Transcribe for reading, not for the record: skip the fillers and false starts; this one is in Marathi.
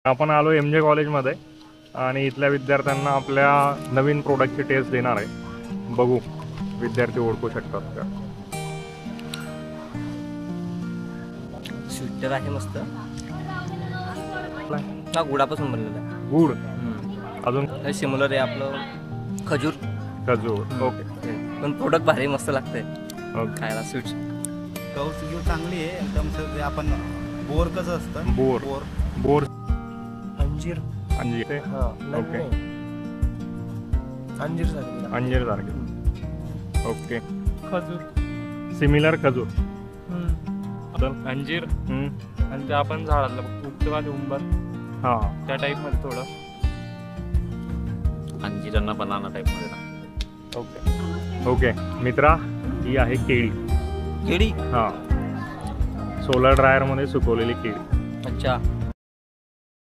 आपण आलो MJ कॉलेजमध्ये आणि इथल्या विद्यार्थ्यांना आपल्या नवीन प्रोडक्टची टेस्ट देणार आहे. बघू विद्यार्थी ओळखू शकतात का. स्वीटर आहे मस्त. हा गुडापासून बनलेला आहे. गुड. अजून सिम्युलर आहे आपलं खजूर. खजूर. ओके. पण प्रोडक्ट भारी मस्त लागतंय ओके. खायला. स्वीट्स कौस चांगली आहे एकदम. ते आपण बोर कसं असतं बोर. Bore bore. अंजीर. अंजीर. ओके. अंजीर सारखी. अंजीर सारखे. ओके. खजूर. सिमिलर खजूर. अंजीर आणि ते आपण झाडाला उगते उंबर हां त्या टाईपमध्ये थोडं अंजीरांना बनाना टाईपमध्ये. ओके. ओके मित्रा, ही आहे केळी. केळी. हां, सोलर ड्रायरमध्ये सुकवलेली केळी. अच्छा.